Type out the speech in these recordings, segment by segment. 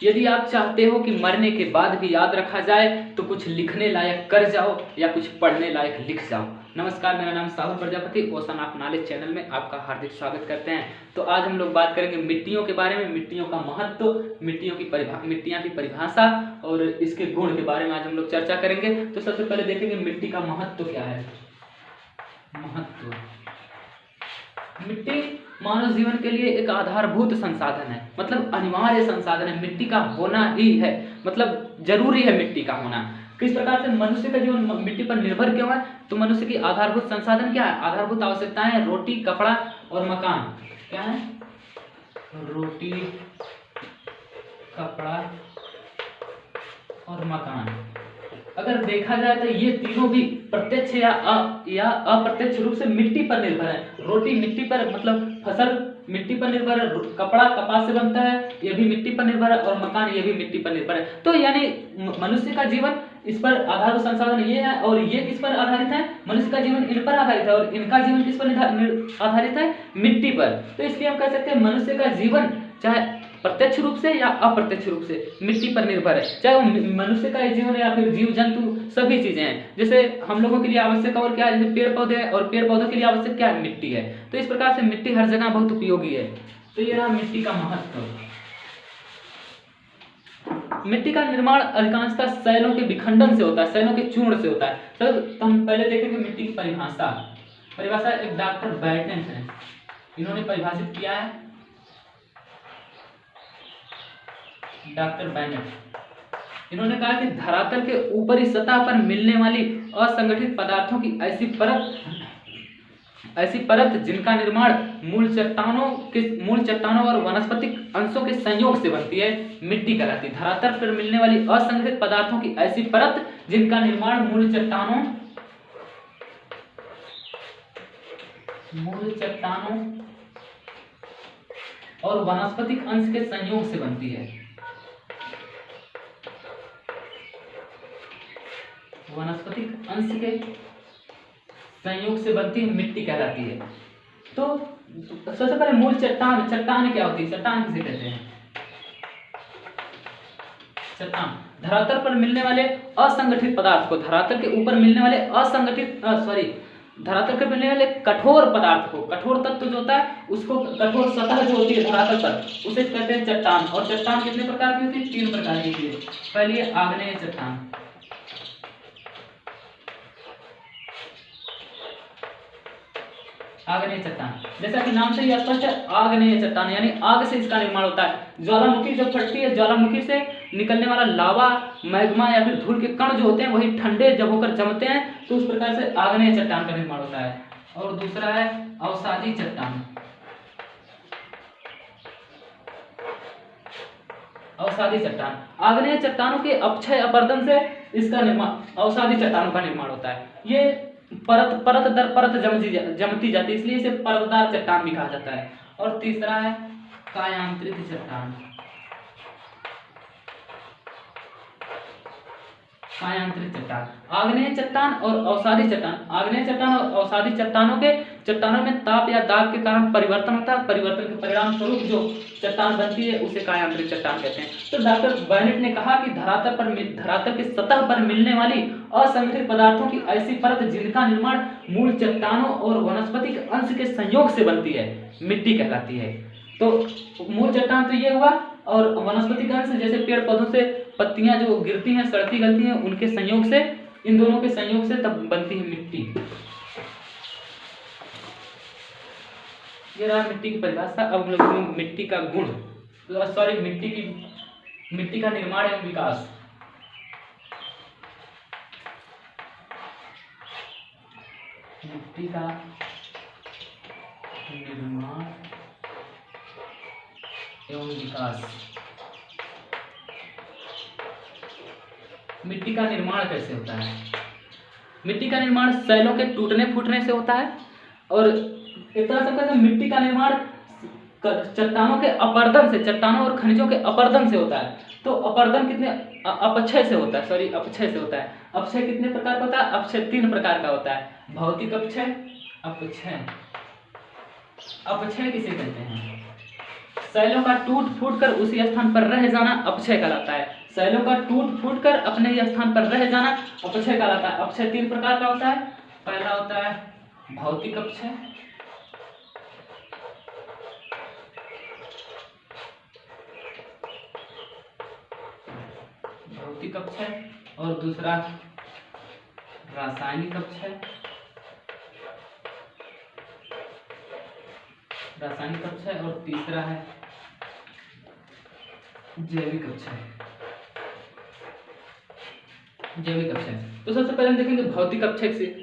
यदि आप चाहते हो कि मरने के बाद भी याद रखा जाए तो कुछ लिखने लायक कर जाओ या कुछ पढ़ने लायक लिख जाओ। नमस्कार, मेरा नाम Sahul Prajapati, ocean of knowledge channel में आपका हार्दिक स्वागत करते हैं। तो आज हम लोग बात करेंगे मिट्टियों के बारे में, मिट्टियों का महत्व, मिट्टियाँ की परिभाषा और इसके गुण के बारे में आज हम लोग चर्चा करेंगे। तो सबसे पहले देखेंगे मिट्टी का महत्व क्या है। महत्व, मिट्टी मानव जीवन के लिए एक आधारभूत संसाधन है, मतलब अनिवार्य संसाधन है। मिट्टी का होना ही है, मतलब जरूरी है मिट्टी का होना। किस प्रकार से मनुष्य का जीवन मिट्टी पर निर्भर क्यों है? तो मनुष्य की आधारभूत संसाधन क्या है? आधारभूत आवश्यकताएं रोटी, कपड़ा और मकान। क्या है? रोटी, कपड़ा और मकान। अगर देखा जाए तो ये तीनों भी प्रत्यक्ष या अप्रत्यक्ष रूप से मिट्टी पर निर्भर है। रोटी मिट्टी पर, मतलब फसल मिट्टी पर निर्भर है, कपड़ा कपास से बनता है, ये भी मिट्टी पर निर्भर है, और मकान ये भी मिट्टी पर निर्भर है। तो यानी मनुष्य का जीवन इस पर आधारभूत संसाधन ये है, और ये किस पर आधारित है? मनुष्य का जीवन इन पर आधारित है, और इनका जीवन किस पर आधारित है? मिट्टी पर। तो इसलिए हम कह सकते हैं मनुष्य का जीवन चाहे प्रत्यक्ष रूप से या अप्रत्यक्ष रूप से मिट्टी पर निर्भर है, चाहे वो मनुष्य का जीवन या फिर जीव जंतु, सभी चीजें हैं। जैसे हम लोगों के लिए आवश्यक और क्या है? जैसे पेड़ पौधे हैं, और पेड़ पौधों के लिए आवश्यक क्या है? मिट्टी है। तो इस प्रकार से मिट्टी हर जगह बहुत उपयोगी है। तो ये रहा मिट्टी का महत्व। मिट्टी का निर्माण अधिकांशतः शैलों के विखंडन से होता है, शैलों के चूर्ण से होता है। तो हम पहले देखेंगे मिट्टी की परिभाषा एक डॉक्टर बैटेन है, इन्होंने परिभाषित किया है। डॉक्टर बैनेट, इन्होंने कहा कि धरातल के ऊपरी सतह पर मिलने वाली असंगठित पदार्थों की ऐसी परत जिनका निर्माण मूल चट्टानों और वनस्पतिक अंशों के संयोग से बनती है, मिट्टी कहलाती है। धरातल पर मिलने वाली असंगठित पदार्थों की ऐसी परत जिनका निर्माण मूल चट्टानों और वनस्पतिक अंश के संयोग से बनती है। वनस्पतिक अंश के संयोग से बनती मिट्टी कहलाती है। तो सबसे पहले मूल चट्टान क्या होती है? चट्टान किसे कहते हैं? चट्टान धरातल पर मिलने वाले असंगठित पदार्थ को, धरातल के ऊपर मिलने वाले धरातल पर मिलने वाले कठोर पदार्थ को, कठोर तत्व जो होता है उसको, कठोर सतह जो होती है धरातल पर, उसे कहते हैं चट्टान। और चट्टान कितने प्रकार की होती है? 3 प्रकार की होती है। पहली है आग्नेय चट्टान। आग्नेय चट्टान, जैसा कि नाम से ही स्पष्ट है, आग्नेय चट्टान यानी आग से इसका निर्माण होता है। ज्वालामुखी जब फटती है, ज्वालामुखी से निकलने वाला लावा, मैग्मा या फिर धूल के कण जो होते हैं वही ठंडे जब होकर जमते हैं, तो उस प्रकार से आग्नेय चट्टान का निर्माण होता है। और दूसरा है अवसादी चट्टान। अवसादी चट्टान, आग्नेय चट्टानों के अपक्षय अपरदन से इसका निर्माण, अवसादी चट्टानों का निर्माण होता है। ये परत दर परत जमती जाती है, इसलिए इसे परतदार चट्टान भी कहा जाता है। और तीसरा है कायांतरित चट्टान। कायांतरित चट्टान, आग्नेय चट्टान और अवसादी चट्टान। आग्नेय चट्टान और अवसादी चट्टानों में ताप या दाब के कारण परिवर्तन होता है। परिवर्तन के परिणाम स्वरूप जो चट्टान बनती है उसे कायांतरित चट्टान कहते हैं। तो डॉक्टर बैनेट ने कहा कि धरातल की सतह पर मिलने वाली असंगठित पदार्थों की ऐसी परत जिनका निर्माण मूल चट्टानों और वनस्पतिक अंश के संयोग से बनती है, मिट्टी कहलाती है। तो मूल चट्टान तो ये हुआ, और वनस्पतिक अंश जैसे पेड़ पौधों से पत्तियां जो गिरती हैं, सड़ती गलती हैं, उनके संयोग से, इन दोनों के संयोग से तब बनती है मिट्टी। ये रहा मिट्टी की परिभाषा। अब हम लोग मिट्टी का गुण, मिट्टी का निर्माण एवं विकास। मिट्टी का निर्माण एवं विकास। मिट्टी का निर्माण कैसे होता है? मिट्टी का निर्माण शैलों के टूटने फूटने से होता है, और एक तरह से कहते हैं मिट्टी का निर्माण चट्टानों के अपरदन से, चट्टानों और खनिजों के अपरदन से होता है। तो अपरदन कितने अपक्षय से होता है, अपक्षय से होता है। अपक्षय कितने प्रकार का होता है? अपक्षय 3 प्रकार का होता है। भौतिक अपक्षय, अपक्षय किसे कहते हैं? शैलों का टूट फूट कर उसी स्थान पर रह जाना अपक्षय कहलाता है। शैलों का टूट फूट कर अपने ही स्थान पर रह जाना अपक्षय कहलाता है। अपक्षय 3 प्रकार का होता है। पहला होता है भौतिक अपक्षय, भौतिक अपक्षय, और दूसरा रासायनिक अपक्षय, रासायनिक अपक्षय, और तीसरा है जैविक अपक्षय, जैविक अपक्षय। तो सबसे पहले हम देखेंगे भौतिक अपक्षय से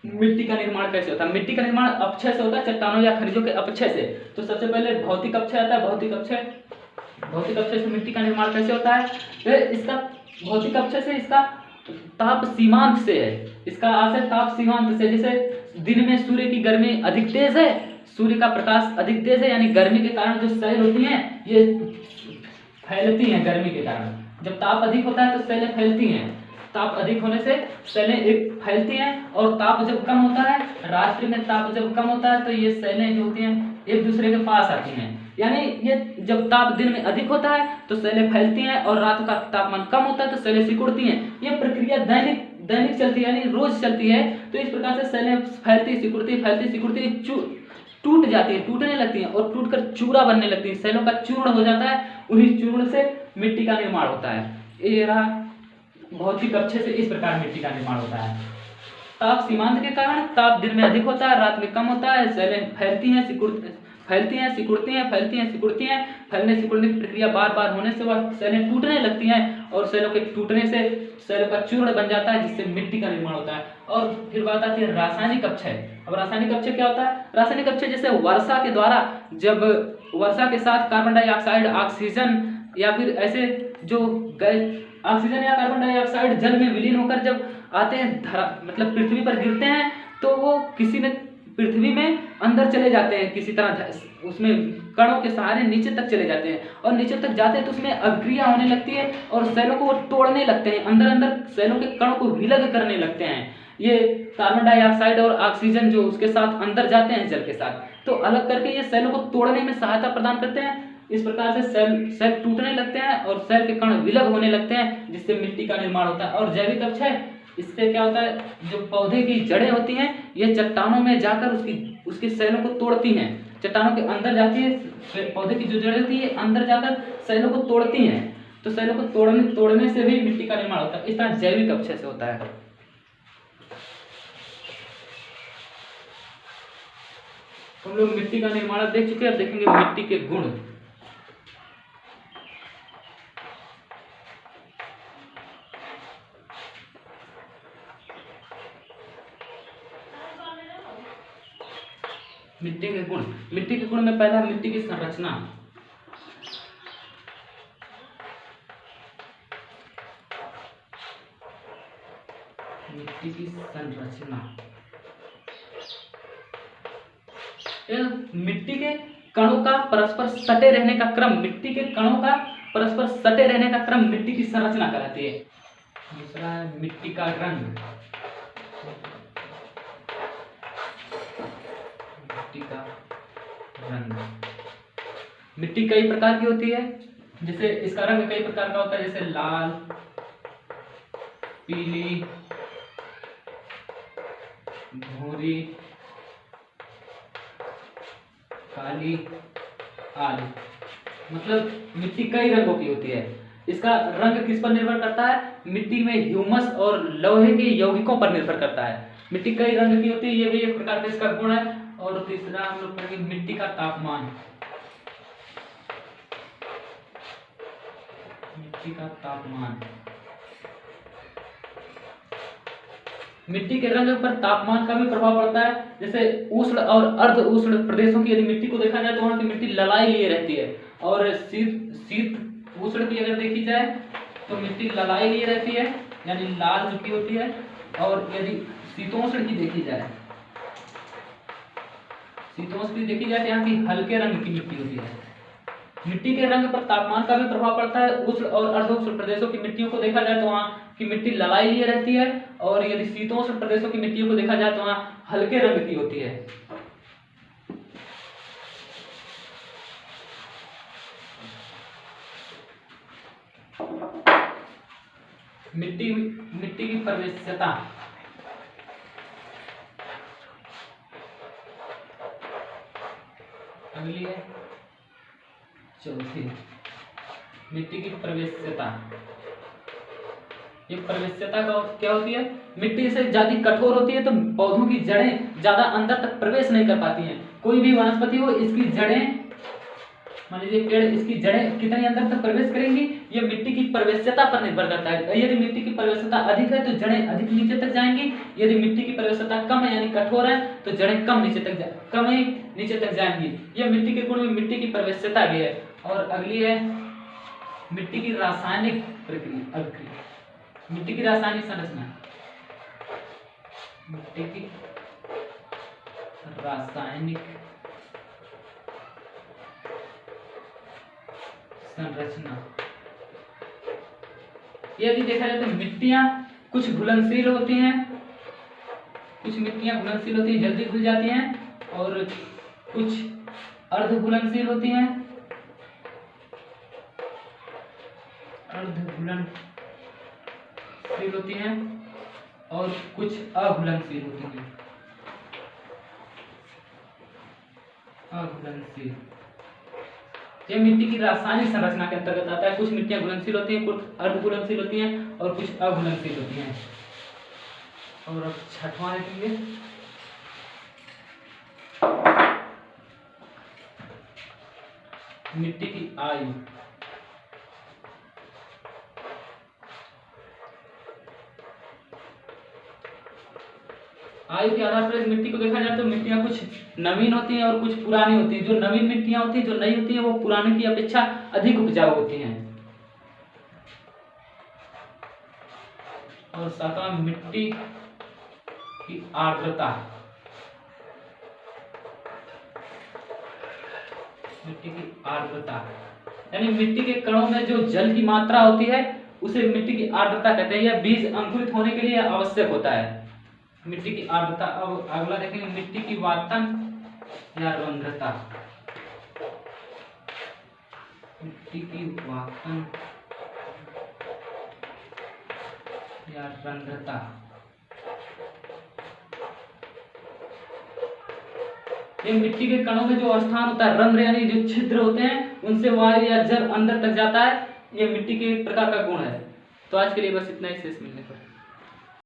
मिट्टी का निर्माण कैसे होता है। मिट्टी का निर्माण अपक्षय से होता है, चट्टानों या खनिजों के अपक्षय से। तो सबसे पहले भौतिक अपक्षय आता है। भौतिक अपक्षय से मिट्टी का निर्माण कैसे होता है। तो इसका भौतिक अपक्षय से इसका ताप सीमांत से है। इसका आशय ताप सीमांत से, जैसे दिन में सूर्य की गर्मी अधिक तेज है, सूर्य का प्रकाश अधिक तेज है, यानी गर्मी के कारण जो सेल होती हैं ये फैलती हैं। गर्मी के कारण जब ताप अधिक होता है तो सेलें फैलती हैं। ताप अधिक होने से सेलें एक फैलती हैं, और ताप जब कम होता है, रात्रि में ताप जब कम होता है तो ये सेलें जो होती हैं एक दूसरे के पास आती हैं। यानी ये जब ताप दिन में अधिक होता है तो सेलें फैलती हैं, और रात का तापमान कम होता है तो सेलें सिकुड़ती हैं। ये प्रक्रिया दैनिक चलती है, यानी रोज चलती है। तो इस प्रकार से सेलें फैलती सिकुड़ती टूट जाती है, टूटने लगती हैं, और टूटकर चूरा बनने लगती है। सेलों का चूर्ण हो जाता है, उन्हीं चूर्ण से मिट्टी का निर्माण होता है। ये रहा भौतिक अपक्षय से इस प्रकार मिट्टी का निर्माण होता है। ताप सीमांत के कारण ताप दिन में अधिक होता है, रात में कम होता है। सेलें फैलती हैं, सिकुड़ती हैं। फैलने सिकुड़ने की प्रक्रिया बार बार होने से वह सेलें टूटने लगती हैं, और सेलों के टूटने से सेलों का चूर्ण बन जाता है, जिससे मिट्टी का निर्माण होता है। और फिर बात आती है रासायनिक अपक्षय। अब रासायनिक अपक्षय क्या होता है। रासायनिक अपक्षय जैसे वर्षा के द्वारा, जब वर्षा के साथ कार्बन डाइऑक्साइड, ऑक्सीजन या फिर ऐसे जो गैस, ऑक्सीजन या कार्बन डाइऑक्साइड जल में विलीन होकर जब आते हैं, मतलब पृथ्वी पर गिरते हैं, तो वो किसी न पृथ्वी में अंदर चले जाते हैं, किसी तरह उसमें कणों के सहारे नीचे तक चले जाते हैं, और नीचे तक जाते हैं तो उसमें अभिक्रिया होने लगती है, और सेलों को वो तोड़ने लगते हैं, अंदर सेलों के कणों को विलग करने लगते हैं। ये कार्बन डाइऑक्साइड और ऑक्सीजन जो उसके साथ अंदर जाते हैं जल के साथ, तो अलग करके ये सेलों को तोड़ने में सहायता प्रदान करते हैं। इस प्रकार से सेल टूटने लगते हैं और सेल के कण विलग होने लगते हैं, जिससे मिट्टी का निर्माण होता है। और जैविक अपक्षय, इससे क्या होता है, जो पौधे की जड़ें होती हैं ये चट्टानों में जाकर उसकी सेलों को तोड़ती हैं। चट्टानों के अंदर जाती है, पौधे की जो जड़ें होती है अंदर जाकर सेलों को तोड़ती हैं, तो सेलों को तोड़ने से भी मिट्टी का निर्माण होता है। इस तरह जैविक अपक्षय से होता है। हम लोग मिट्टी का निर्माण देख चुके हैं, अब देखेंगे मिट्टी के गुण। मिट्टी के गुण में पहला मिट्टी की संरचना। मिट्टी की संरचना, मिट्टी के कणों का परस्पर सटे रहने का क्रम, मिट्टी के कणों का परस्पर सटे रहने का क्रम मिट्टी की संरचना कहलाती है। दूसरा है मिट्टी का रंग। मिट्टी का रंग, मिट्टी कई प्रकार की होती है, जैसे इसका रंग कई प्रकार का होता है, जैसे लाल, पीली, भूरी, काली आदि। मतलब मिट्टी कई रंगों की होती है। इसका रंग किस पर निर्भर करता है, मिट्टी में ह्यूमस और लोहे के यौगिकों पर निर्भर करता है। मिट्टी कई रंग की होती है, ये भी एक प्रकार का इसका गुण है। और तीसरा हम लोग पढ़ेंगे मिट्टी का तापमान। मिट्टी का तापमान, मिट्टी के रंग पर तापमान का भी प्रभाव पड़ता है। जैसे उष्ण और अर्ध उष्ण प्रदेशों की यदि मिट्टी को देखा जाए तो वहां की मिट्टी ललाई लिए रहती है, और शीत उष्ण की अगर देखी जाए तो मिट्टी ललाई लिए रहती है, यानी लाल मिट्टी होती है। और यदि शीतोष्ण की देखी जाए, तो यहाँ की हल्के रंग की मिट्टी होती है। मिट्टी के रंग पर तापमान का भी प्रभाव पड़ता है। उष्ण और अर्धउष्ण प्रदेशों की मिट्टियों को देखा जाए तो वहाँ की मिट्टी ललाई लिए रहती है, और यदि शीतोष्ण प्रदेशों की मिट्टियों को देखा जाए तो वहाँ हल्के रंग की होती है। मिट्टी की प्रवेश्यता। अगली है चौथी, मिट्टी की प्रवेश्यता। ये प्रवेश्यता का क्या होती है? मिट्टी से ज्यादा कठोर होती है तो पौधों की जड़ें ज्यादा अंदर तक प्रवेश नहीं कर पाती हैं। कोई भी वनस्पति हो, इसकी जड़ें, मान लीजिए पेड़, इसकी जड़ें कितनी अंदर तक प्रवेश करेंगी, ये मिट्टी की प्रवेश्यता पर निर्भर करता है। यदि मिट्टी की प्रवेश्यता अधिक है तो जड़ें अधिक नीचे तक जाएंगी, यदि मिट्टी की प्रवेश्यता कम है यानी कठोर है तो जड़ें कम नीचे तक जाएंगी। यह मिट्टी के गुण में मिट्टी की प्रवेश्यता भी है। और अगली है मिट्टी की रासायनिक अभिक्रिया। मिट्टी की रासायनिक संरचना, मिट्टी की रासायनिक संरचना। यदि देखा जाए तो मिट्टियां कुछ घुलनशील होती हैं, कुछ मिट्टियां घुलनशील होती हैं, जल्दी घुल जाती हैं, और कुछ अर्ध घुलनशील होती हैं, और कुछ अघुलनशील होती हैं। अघुलनशील ये मिट्टी की रासायनिक संरचना के अंतर्गत आता है। कुछ मिट्टियां घुलनशील होती हैं, कुछ अर्धघुलनशील होती हैं, और कुछ अघुलनशील होती हैं। और अब छठवां देखेंगे, मिट्टी की आयु। आयु के आधार पर इस मिट्टी को देखा जाए तो मिट्टियां कुछ नवीन होती हैं और कुछ पुरानी होती हैं। जो नवीन मिट्टियां होती हैं, जो नई होती हैं, वो पुराने की अपेक्षा अधिक उपजाऊ होती हैं। और सातवां, मिट्टी की आर्द्रता। मिट्टी की आर्द्रता यानी मिट्टी के कणों में जो जल की मात्रा होती है उसे मिट्टी की आर्द्रता कहते हैं। यह बीज अंकुरित होने के लिए आवश्यक होता है, मिट्टी की आर्द्रता। अब अगला देखेंगे, मिट्टी की वातन या रंध्रता। मिट्टी की वातन या रंध्रता। ये मिट्टी के कणों में जो स्थान होता है, रंध्र यानी जो छिद्र होते हैं, उनसे वायु या जल अंदर तक जाता है। ये मिट्टी के एक प्रकार का गुण है। तो आज के लिए बस इतना ही, शेष मिलने